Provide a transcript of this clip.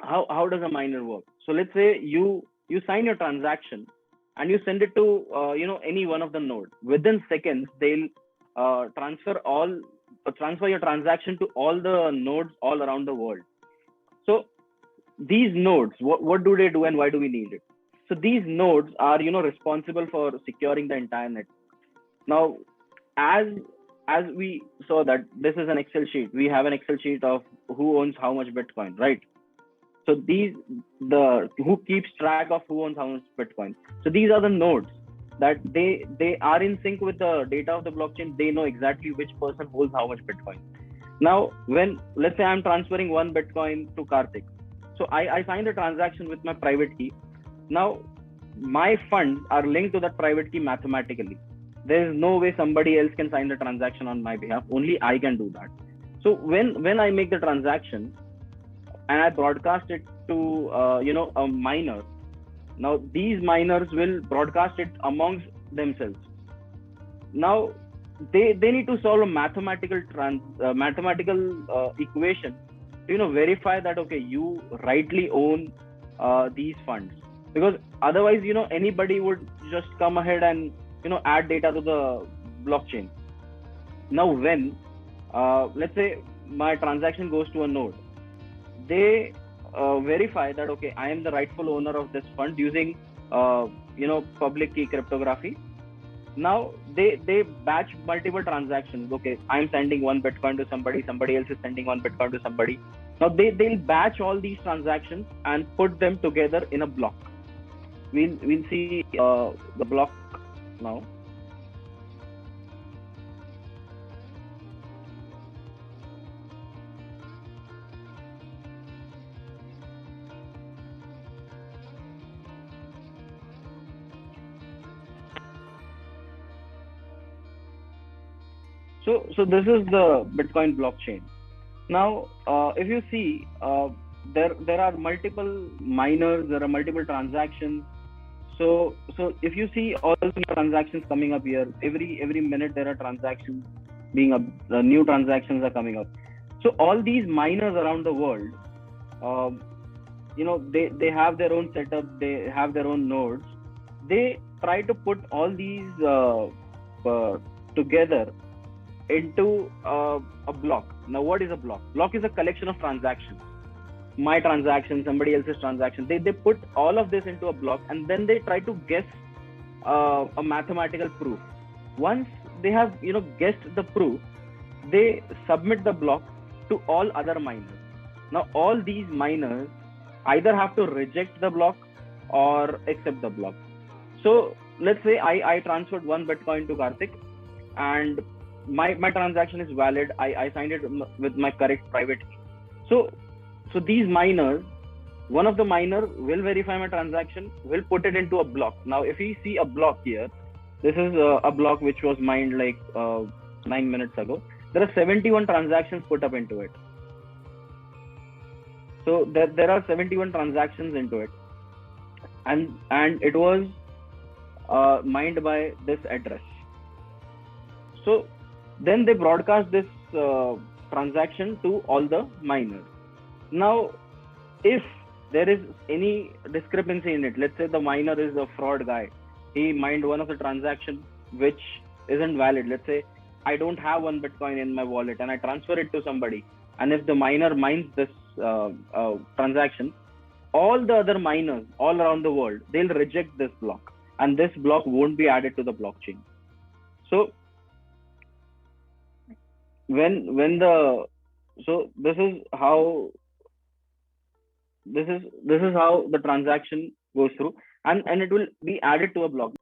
how does a miner work? So let's say you sign your transaction and you send it to any one of the nodes. Within seconds, they'll transfer your transaction to all the nodes all around the world. So these nodes, what do they do and why do we need it? So these nodes are responsible for securing the internet network. Now, as we saw that this is an Excel sheet, we have an Excel sheet of who owns how much Bitcoin, right? So these the who keeps track of who owns how much Bitcoin. So these are the nodes that they are in sync with the data of the blockchain. They know exactly which person holds how much Bitcoin. Now, when let's say I'm transferring one Bitcoin to Karthik, so I sign the transaction with my private key. Now, my funds are linked to that private key mathematically. There is no way somebody else can sign the transaction on my behalf. Only I can do that. So when I make the transaction and I broadcast it to a miner, now these miners will broadcast it amongst themselves. Now they need to solve a mathematical equation to verify that okay, you rightly own these funds, because otherwise anybody would just come ahead and add data to the blockchain. Now when let's say my transaction goes to a node, they verify that okay, I am the rightful owner of this fund using public key cryptography. Now they batch multiple transactions. Okay, I'm sending one Bitcoin to somebody else is sending one Bitcoin to somebody. Now they'll batch all these transactions and put them together in a block. We'll see the block now. So this is the Bitcoin blockchain. Now, if you see, there are multiple miners, there are multiple transactions. So if you see all the transactions coming up here, every minute there are transactions being up, new transactions are coming up. So all these miners around the world, they have their own setup, they have their own nodes. They try to put all these together into a block. Now, what is a block? Block is a collection of transactions. My transaction, somebody else's transaction. They put all of this into a block and then they try to guess a mathematical proof. Once they have guessed the proof, they submit the block to all other miners. Now, all these miners either have to reject the block or accept the block. So let's say I transferred one Bitcoin to Karthik and my transaction is valid. I signed it with my correct private key. So these miners, one of the miner will verify my transaction, will put it into a block. Now if we see a block here, this is a block which was mined like 9 minutes ago. There are 71 transactions put up into it. So there are 71 transactions into it, and it was mined by this address. So then they broadcast this transaction to all the miners. Now, if there is any discrepancy in it, let's say the miner is a fraud guy, he mined one of the transactions which isn't valid. Let's say I don't have one Bitcoin in my wallet and I transfer it to somebody, and if the miner mines this transaction, all the other miners all around the world, they'll reject this block and this block won't be added to the blockchain. So this is how the transaction goes through, and it will be added to a block.